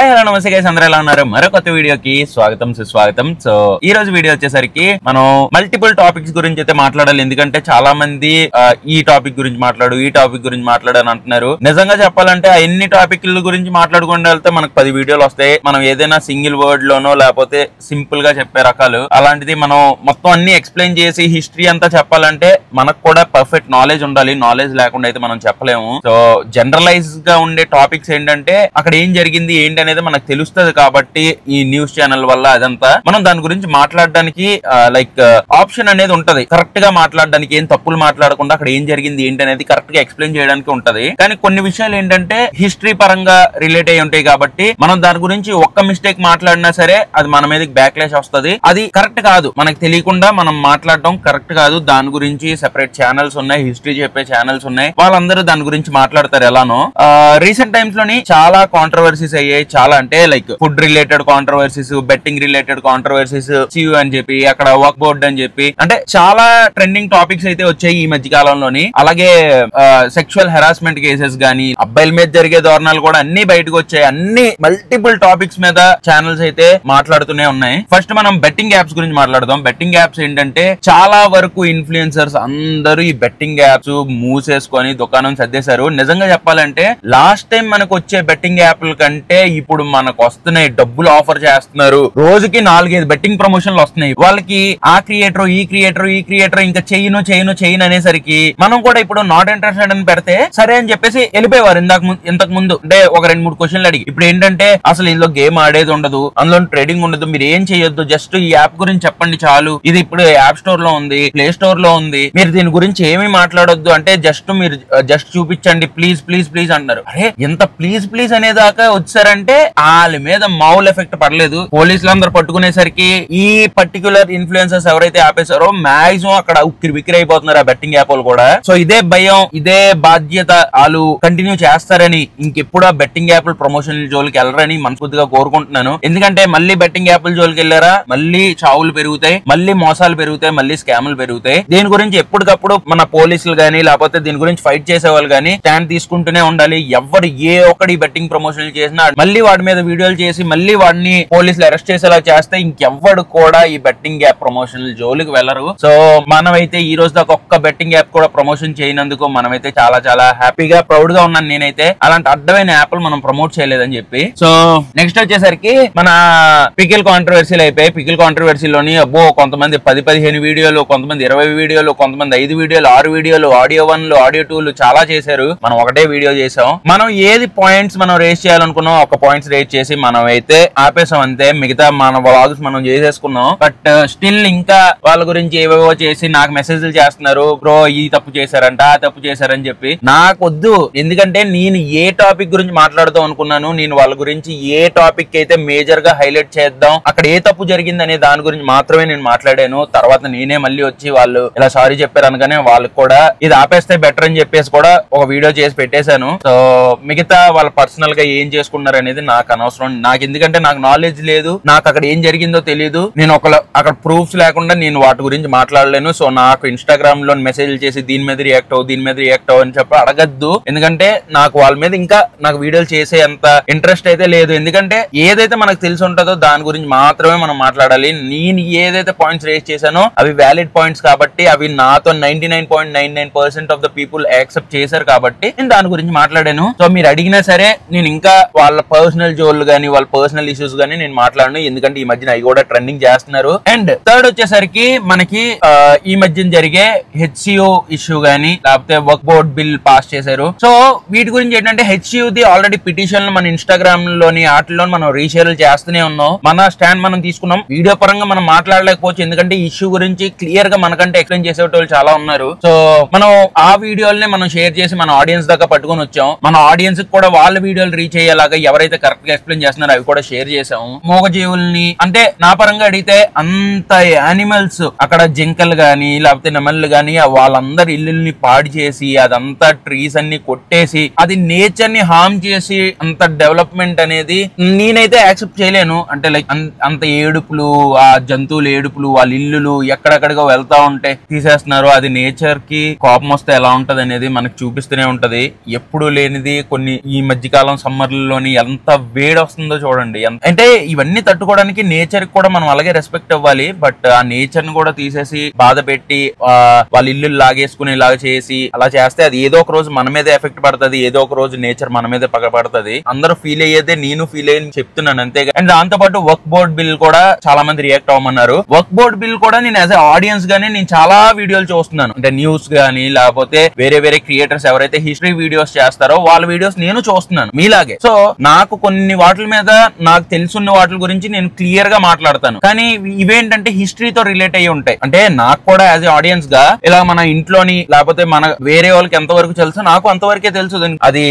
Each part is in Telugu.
హలో నమస్తే గైస్, అందరూ ఎలా ఉన్నారు? మరో కొత్త వీడియోకి స్వాగతం సుస్వాగతం. సో ఈ రోజు వీడియో వచ్చేసరికి మనం మల్టిపుల్ టాపిక్స్ గురించి అయితే మాట్లాడాలి. ఎందుకంటే చాలా మంది ఈ టాపిక్ గురించి ఈ టాపిక్ గురించి మాట్లాడని అంటున్నారు. నిజంగా చెప్పాలంటే ఎన్ని టాపిక్ల గురించి మాట్లాడుకుంటూ వెళ్తే మనకు 10 వీడియోలు వస్తాయి. మనం ఏదైనా సింగిల్ వర్డ్ లోనో లేకపోతే సింపుల్ గా చెప్పే రకాలు అలాంటిది మనం మొత్తం అన్ని ఎక్స్ప్లెయిన్ చేసి హిస్టరీ అంతా చెప్పాలంటే మనకు కూడా పర్ఫెక్ట్ నాలెడ్జ్ ఉండాలి. నాలెడ్జ్ లేకుండా అయితే మనం చెప్పలేము. సో జనరలైజ్ గా ఉండే టాపిక్స్ ఏంటంటే అక్కడ ఏం జరిగింది ఏంటి అనేది మనకు తెలుస్తుంది. కాబట్టి ఈ న్యూస్ ఛానల్ వల్ల అదంతా మనం దాని గురించి మాట్లాడడానికి లైక్ ఆప్షన్ అనేది ఉంటది. కరెక్ట్ గా మాట్లాడడానికి, ఏం తప్పులు మాట్లాడకుండా అక్కడ ఏం జరిగింది ఏంటి అనేది కరెక్ట్ గా ఎక్స్ప్లెయిన్ చేయడానికి ఉంటది. కానీ కొన్ని విషయాలు ఏంటంటే హిస్టరీ పరంగా రిలేట్ అయి ఉంటాయి కాబట్టి మనం దాని గురించి ఒక్క మిస్టేక్ మాట్లాడినా సరే అది మన మీదకి బ్యాక్లాష్ వస్తుంది. అది కరెక్ట్ కాదు, మనకు తెలియకుండా మనం మాట్లాడడం కరెక్ట్ కాదు. దాని గురించి సెపరేట్ ఛానల్స్ ఉన్నాయి, హిస్టరీ చెప్పే ఛానల్స్ ఉన్నాయి, వాళ్ళందరూ దాని గురించి మాట్లాడతారు. ఎలానో రీసెంట్ టైమ్స్ లోని చాలా కాంట్రవర్సీస్ అయ్యాయి. చాలా అంటే like food related controversies, betting related controversies, సియు అని చెప్పి, అక్కడ వర్క్ బోర్డ్ అని చెప్పి, అంటే చాలా ట్రెండింగ్ టాపిక్స్ అయితే వచ్చాయి ఈ మధ్య కాలంలోని. అలాగే సెక్షువల్ హెరాస్మెంట్ కేసెస్ గానీ, అబ్బాయిల మీద జరిగే దారుణాలు కూడా అన్ని బయటకు వచ్చాయి. అన్ని మల్టిపుల్ టాపిక్స్ మీద ఛానల్స్ అయితే మాట్లాడుతూనే ఉన్నాయి. ఫస్ట్ మనం బెట్టింగ్ యాప్స్ గురించి మాట్లాడదాం. బెట్టింగ్ యాప్స్ ఏంటంటే చాలా వరకు ఇన్ఫ్లుయెన్సర్స్ అందరూ ఈ బెట్టింగ్ యాప్స్ మూసేసుకొని దుకాణం సర్దేశారు. నిజంగా చెప్పాలంటే లాస్ట్ టైం మనకు వచ్చే బెట్టింగ్ యాప్ల కంటే ఇప్పుడు మనకు వస్తున్నాయి, డబ్బులు ఆఫర్ చేస్తున్నారు. రోజుకి 4-5 బెట్టింగ్ ప్రమోషన్లు వస్తున్నాయి. వాళ్ళకి ఆ క్రియేటర్ ఈ క్రియేటర్ ఇంకా చేయను అనేసరికి మనం కూడా ఇప్పుడు నాట్ ఇంట్రెస్టెడ్ అని పెడితే సరే అని చెప్పేసి వెళ్ళిపోయేవారు. ఇంతకు ముందు అంటే ఒక 2-3 క్వశ్చన్లు అడిగి. ఇప్పుడు ఏంటంటే అసలు ఇందులో గేమ్ ఆడేది ఉండదు, అందులో ట్రేడింగ్ ఉండదు, మీరు ఏం చేయొద్దు, జస్ట్ ఈ యాప్ గురించి చెప్పండి చాలు. ఇది ఇప్పుడు యాప్ స్టోర్ లో ఉంది, ప్లే స్టోర్ లో ఉంది, మీరు దీని గురించి ఏమీ మాట్లాడొద్దు, అంటే మీరు జస్ట్ చూపించండి ప్లీజ్ అంటున్నారు. అరే ఎంత ప్లీజ్ అనేదాకా వచ్చారంటే వాళ్ళ మీద మామూలు ఎఫెక్ట్ పడలేదు. పోలీసులు అందరూ పట్టుకునేసరికి ఈ పర్టికులర్ ఇన్ఫ్లుయెన్సర్స్ ఎవరైతే ఆపేశారో మాక్సిమం అక్కడ ఉక్కిరి బిక్కిరి అయిపోతున్నారు ఆ బెట్టింగ్ యాప్ కూడా. సో ఇదే భయం, ఇదే బాధ్యత వాళ్ళు కంటిన్యూ చేస్తారని, ఇంకెప్పుడు ఆ బెట్టింగ్ యాప్ ప్రమోషన్ జోలికి వెళ్ళరని మనస్ఫూర్తిగా కోరుకుంటున్నాను. ఎందుకంటే మళ్ళీ బెట్టింగ్ యాప్ల జోలికి వెళ్ళారా మళ్ళీ చావులు పెరుగుతాయి, మళ్ళీ మోసాలు పెరుగుతాయి, మళ్ళీ స్కాములు పెరుగుతాయి. దీని గురించి ఎప్పటికప్పుడు మన పోలీసులు గానీ లేకపోతే దీని గురించి ఫైట్ చేసే వాళ్ళు గానీ స్టాండ్ తీసుకుంటూనే ఉండాలి. ఎవరు ఏ ఒక్కడి బెట్టింగ్ ప్రమోషన్లు చేసినా మళ్ళీ వాడి మీద వీడియోలు చేసి మళ్ళీ వాడిని పోలీసులు అరెస్ట్ చేసేలా చేస్తే ఇంకెవ్వడు కూడా ఈ బెట్టింగ్ యాప్ ప్రమోషన్ల జోలికి వెళ్లరు. సో మనమైతే ఈ రోజు దాకా ఒక్క బెట్టింగ్ యాప్ కూడా ప్రమోషన్ చేయనందుకు మనమైతే చాలా హ్యాపీగా ప్రౌడ్ గా ఉన్నాను నేనైతే. అలాంటి అడ్డమైన యాప్లు మనం ప్రమోట్ చేయలేదని చెప్పి. సో నెక్స్ట్ వచ్చేసరికి మన పికిల్ కాంట్రవర్సీలు అయిపోయి. పికిల్ కాంట్రవర్సీలోని అబ్బో కొంతమంది 10-15 వీడియోలు, కొంతమంది 20 వీడియోలు, కొంతమంది 5 వీడియోలు, 6 వీడియోలు, ఆడియో 1లు, ఆడియో 2లు చాలా చేశారు. మనం ఒకటే వీడియో చేసాం. మనం ఏది పాయింట్స్ మనం రేస్ చేయాలనుకున్నాం ఒక పాయింట్స్ రేస్ చేసి మనం అయితే ఆపేసాం అంతే. మిగతా మన వ్లాగ్స్ మనం చేసేసుకున్నాం. బట్ స్టిల్ ఇంకా వాళ్ళ గురించి ఏవేవో చేసి నాకు మెసేజ్లు చేస్తున్నారు, బ్రో ఈ తప్పు చేశారంట ఆ తప్పు చేశారని చెప్పి. నాకు వద్దు, ఎందుకంటే నేను ఏ టాపిక్ గురించి మాట్లాడదాం అనుకున్నాను, నేను వాళ్ళ గురించి ఏ టాపిక్ అయితే మేజర్ గా హైలైట్ చేద్దాం, అక్కడ ఏ తప్పు జరిగింది అనే దాని గురించి మాత్రమే నేను మాట్లాడాను. తర్వాత నేనే మళ్ళీ వచ్చి వాళ్ళు ఇలా సారీ చెప్పారు అనగానే వాళ్ళకి కూడా ఇది ఆపేస్తే బెటర్ అని చెప్పేసి కూడా ఒక వీడియో చేసి పెట్టేశాను. సో మిగతా వాళ్ళ పర్సనల్ గా ఏం చేసుకున్నారు అనేది నాకు అనవసరం. నాకు ఎందుకంటే నాకు నాలెడ్జ్ లేదు, నాకు అక్కడ ఏం జరిగిందో తెలియదు. నేను అక్కడ ప్రూఫ్స్ లేకుండా నేను వాటి గురించి మాట్లాడలేను. సో నాకు ఇన్స్టాగ్రామ్ లో మెసేజ్లు చేసి దీని మీద రియాక్ట్ అవ్వు అని చెప్పి అడగద్దు. ఎందుకంటే నాకు వాళ్ళ మీద ఇంకా నాకు వీడియోలు చేసే అంత ఇంట్రెస్ట్ అయితే లేదు. ఎందుకంటే ఏదైతే మనకు తెలిసి ఉంటుందో దాని గురించి మాత్రమే మనం మాట్లాడాలి. నేను ఏదైతే పాయింట్స్ రేస్ చేశానో అవి వ్యాలిడ్ పాయింట్స్ కాబట్టి, అవి నాతో 99.99% ఆఫ్ ద పీపుల్ యాక్సెప్ట్ చేశారు కాబట్టి నేను దాని గురించి మాట్లాడాను. సో మీరు అడిగినా సరే నేను ఇంకా వాళ్ళ పర్సనల్ జోల్ గానీ వాళ్ళ పర్సనల్ ఇష్యూస్ గానీ నేను మాట్లాడను. ఎందుకంటే ఈ మధ్యన అవి కూడా ట్రెండింగ్ చేస్తున్నారు. అండ్ థర్డ్ వచ్చేసరికి మనకి ఈ మధ్యన జరిగే హెచ్సిఓ ఇష్యూ గానీ లేకపోతే వర్క్ బోర్డ్ బిల్ పాస్ చేశారు. సో వీటి గురించి ఏంటంటే హెచ్సిఓది ఆల్రెడీ పిటిషన్ మన ఇన్స్టాగ్రామ్ లోని వాటిలో మనం రీషేర్ చేస్తూనే ఉన్నాం. మన స్టాండ్ మనం తీసుకున్నాం. వీడియో పరంగా మనం మాట్లాడలేకపోవచ్చు, ఎందుకంటే ఈ ఇష్యూ గురించి క్లియర్ గా మనకంటే ఎక్స్ప్లెయిన్ చేసేటోళ్ళు చాలా ఉన్నారు. సో మనం ఆ వీడియోల్ని మనం షేర్ చేసి మన ఆడియన్స్ దాకా పట్టుకొని వచ్చాం. మన ఆడియన్స్ కూడా వాళ్ళ వీడియోలు రీచ్ అయ్యేలాగా ఎవరైతే కరెక్ట్ గా ఎక్స్ప్లెయిన్ చేస్తున్నారో అవి కూడా షేర్ చేసాము. మూగజీవుల్ని అంటే నా పరంగా అడిగితే అంత యానిమల్స్ అక్కడ జింకలు గానీ లేకపోతే నెమళ్ళు గానీ వాళ్ళందరి ఇల్లుల్ని పాడు చేసి అదంతా ట్రీస్ అన్ని కొట్టేసి అది నేచర్ ని హార్మ్ చేసి అంత డెవలప్మెంట్ అనేది నేనైతే యాక్సెప్ట్ చేయలేను. అంటే లైక్ అంత ఏడుపులు, ఆ జంతువుల ఏడుపులు, వాళ్ళ ఇల్లులు ఎక్కడెక్కడికో వెళ్తా ఉంటే తీసేస్తున్నారు. అది నేచర్ కి కోపం వస్తే ఎలా ఉంటది అనేది మనకు చూపిస్తూనే ఉంటది. ఎప్పుడు లేనిది కొన్ని ఈ మధ్యకాలం సమ్మర్లలోని ఎంత ఎంత వేడి వస్తుందో చూడండి. అంటే ఇవన్నీ తట్టుకోవడానికి నేచర్ కూడా మనం అలాగే రెస్పెక్ట్ ఇవ్వాలి. బట్ ఆ నేచర్ ని కూడా తీసేసి బాధ పెట్టి వాళ్ళ ఇల్లు లాగేసుకునేలాగా చేసి అలా చేస్తే అది ఏదో ఒక రోజు మన మీదే ఎఫెక్ట్ పడుతుంది, ఏదో ఒక రోజు నేచర్ మన మీదే పగపడుతుంది. అందరూ ఫీల్ అయ్యేదే నేను ఫీల్ అయ్యి చెప్తున్నాను అంతే. అండ్ దాంతో పాటు వర్క్ బోర్డ్ బిల్ కూడా చాలా మంది రియాక్ట్ అవ్వమన్నారు. వర్క్ బోర్డ్ బిల్ కూడా నేను యాజ్ ఎ ఆడియన్స్ గానీ నేను చాలా వీడియోలు చూస్తున్నాను. అంటే న్యూస్ గానీ లేకపోతే వేరే వేరే క్రియేటర్స్ ఎవరైతే హిస్టరీ వీడియోస్ చేస్తారో వాళ్ళ వీడియోస్ నేను చూస్తున్నాను మీలాగే. సో నాకు కొన్ని వాటి మీద నాకు తెలుసున్న వాటి గురించి నేను క్లియర్ గా మాట్లాడతాను. కానీ ఇవేంటంటే హిస్టరీతో రిలేట్ అయ్యి ఉంటాయి. అంటే నాకు కూడా యాజ్ ఎ ఆడియన్స్ గా ఇలా మన ఇంట్లోని లేకపోతే మన వేరే వాళ్ళకి ఎంతవరకు తెలుసు నాకు అంతవరకే తెలుసు, అది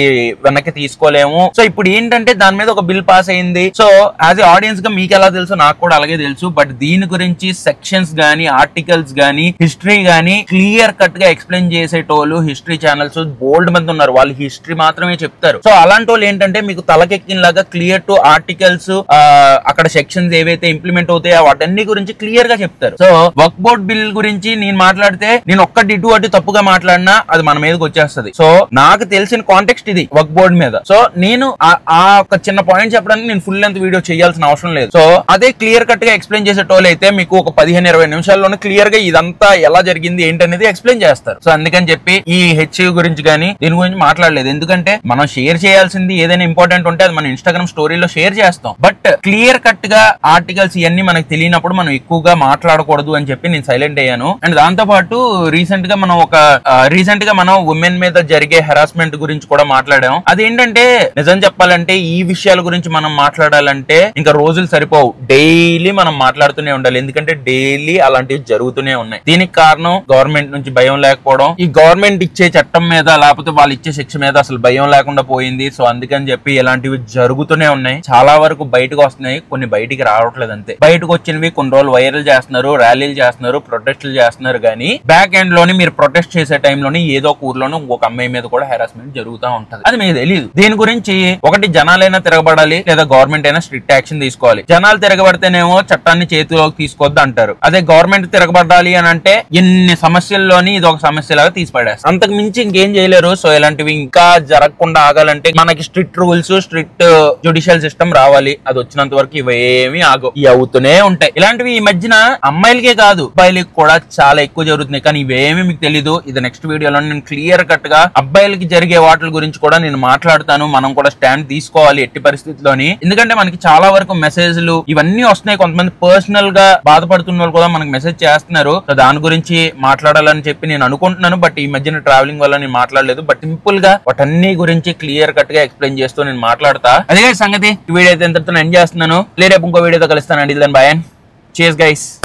వెనక్కి తీసుకోలేము. సో ఇప్పుడు ఏంటంటే దాని మీద ఒక బిల్ పాస్ అయింది. సో యాజ్ ఎ ఆడియన్స్ గా మీకు ఎలా తెలుసు నాకు కూడా అలాగే తెలుసు. బట్ దీని గురించి సెక్షన్స్ గానీ ఆర్టికల్స్ గానీ హిస్టరీ గానీ క్లియర్ కట్ గా ఎక్స్ప్లెయిన్ చేసేటోళ్ళు హిస్టరీ ఛానల్స్ బోల్డ్ మంది ఉన్నారు. వాళ్ళు హిస్టరీ మాత్రమే చెప్తారు. సో అలాంటి వాళ్ళు ఏంటంటే మీకు తలకెక్కినలాగా క్లియర్ టు ఆర్టికల్స్ అక్కడ సెక్షన్స్ ఏవైతే ఇంప్లిమెంట్ అవుతాయో వాటన్ని గురించి క్లియర్ గా చెప్తారు. సో వర్క్ బోర్డ్ బిల్ గురించి నేను మాట్లాడితే నేను ఒక్కటి ఇటు అటు తప్పుగా మాట్లాడినా అది మన మీదకి వచ్చేస్తుంది. సో నాకు తెలిసిన కాంటెక్స్ట్ ఇది వర్క్ బోర్డ్ మీద. సో నేను ఆ ఒక చిన్న పాయింట్ చెప్పడానికి నేను ఫుల్ లెంత్ వీడియో చేయాల్సిన అవసరం లేదు. సో అదే క్లియర్ కట్ గా ఎక్స్ప్లెయిన్ చేసేటోళ్ళు అయితే మీకు ఒక 15-20 నిమిషాల్లోనే క్లియర్ గా ఇదంతా ఎలా జరిగింది ఏంటనేది ఎక్స్ప్లెయిన్ చేస్తారు. సో అందుకని చెప్పి ఈ హెచ్యూ గురించి కానీ దీని గురించి మాట్లాడలేదు. ఎందుకంటే మనం షేర్ చేయాల్సింది ఏదైనా ఇంపార్టెంట్ ఉంటే అది మన ఇన్స్టాగ్రామ్ స్టోరీలో షేర్ చేస్తాం. బట్ క్లియర్ కట్ గా ఆర్టికల్స్ ఇవన్నీ మనకు తెలియనప్పుడు మనం ఎక్కువగా మాట్లాడకూడదు అని చెప్పి నేను సైలెంట్ అయ్యాను. అండ్ దాంతో పాటు రీసెంట్ గా మనం ఉమెన్ మీద జరిగే హెరాస్మెంట్ గురించి కూడా మాట్లాడాం. అదేంటంటే నిజం చెప్పాలంటే ఈ విషయాల గురించి మనం మాట్లాడాలంటే ఇంకా రోజులు సరిపోవు. డైలీ మనం మాట్లాడుతూనే ఉండాలి. ఎందుకంటే డైలీ అలాంటివి జరుగుతూనే ఉన్నాయి. దీనికి కారణం గవర్నమెంట్ నుంచి భయం లేకపోవడం, ఈ గవర్నమెంట్ ఇచ్చే చట్టం మీద లేకపోతే వాళ్ళు ఇచ్చే శిక్ష మీద అసలు భయం లేకుండా పోయింది. సో అందుకని చెప్పి ఇలాంటివి జరుగుతూనే ఉన్నాయి. చాలా వరకు బయటకు వస్తున్నాయి, కొన్ని బయటికి రావట్లేదు అంతే. బయటకు వచ్చినవి కొన్ని రోజులు వైరల్ చేస్తున్నారు, ర్యాలీలు చేస్తున్నారు, ప్రొటెస్టులు చేస్తున్నారు. కానీ బ్యాక్ ఎండ్ లోని మీరు ప్రొటెస్ట్ చేసే టైంలోని ఏదో ఒక ఊర్లోనూ ఒక అమ్మాయి మీద కూడా హెరాస్మెంట్ జరుగుతూ ఉంటది. అది మీకు తెలియదు. దీని గురించి ఒకటి జనాలైనా తిరగబడాలి లేదా గవర్నమెంట్ అయినా స్ట్రిక్ట్ యాక్షన్ తీసుకోవాలి. జనాలు తిరగబడితేనేమో చట్టాన్ని చేతిలోకి తీసుకోవద్దు అంటారు. అదే గవర్నమెంట్ తిరగబడాలి అని అంటే ఎన్ని సమస్యల్లోని ఇది ఒక సమస్యలాగా తీసిపడేస్తారు. అంతకు మించి ఇంకేం చేయలేరు. సో ఇలాంటివి ఇంకా జరగకుండా ఆగాలంటే మనకి strict rules, strict judicial system రావాలి. అది వచ్చినంత వరకు ఇవేమి ఆగవు, ఇవి అవుతూనే ఉంటాయి. ఇలాంటివి ఈ మధ్యన అమ్మాయిలకే కాదు అబ్బాయిలకి కూడా చాలా ఎక్కువ జరుగుతున్నాయి. కానీ ఇవేమి మీకు తెలీదు. ఇది నెక్స్ట్ వీడియోలో నేను క్లియర్ కట్ గా అబ్బాయిలకి జరిగే వాటి గురించి కూడా నేను మాట్లాడతాను. మనం కూడా స్టాండ్ తీసుకోవాలి ఎట్టి పరిస్థితిలోని. ఎందుకంటే మనకి చాలా వరకు మెసేజ్లు ఇవన్నీ వస్తున్నాయి. కొంతమంది పర్సనల్ గా బాధపడుతున్న వాళ్ళు కూడా మనకి మెసేజ్ చేస్తున్నారు. సో దాని గురించి మాట్లాడాలని చెప్పి నేను అనుకుంటున్నాను. బట్ ఈ మధ్యన ట్రావెలింగ్ వల్ల నేను మాట్లాడలేదు. బట్ సింపుల్ గా వాటన్ని గురించి క్లియర్ కట్ గా ఎక్స్ప్లెయిన్ చేస్తూ నేను మాట్లాడతా. అదే సంగతి. ఈ వీడియో అయితే ఎంతతో ఎండ్ చేస్తున్నాను. రేపు ఇంకో వీడియోతో కలుస్తానండి. బాయ్. Cheers guys.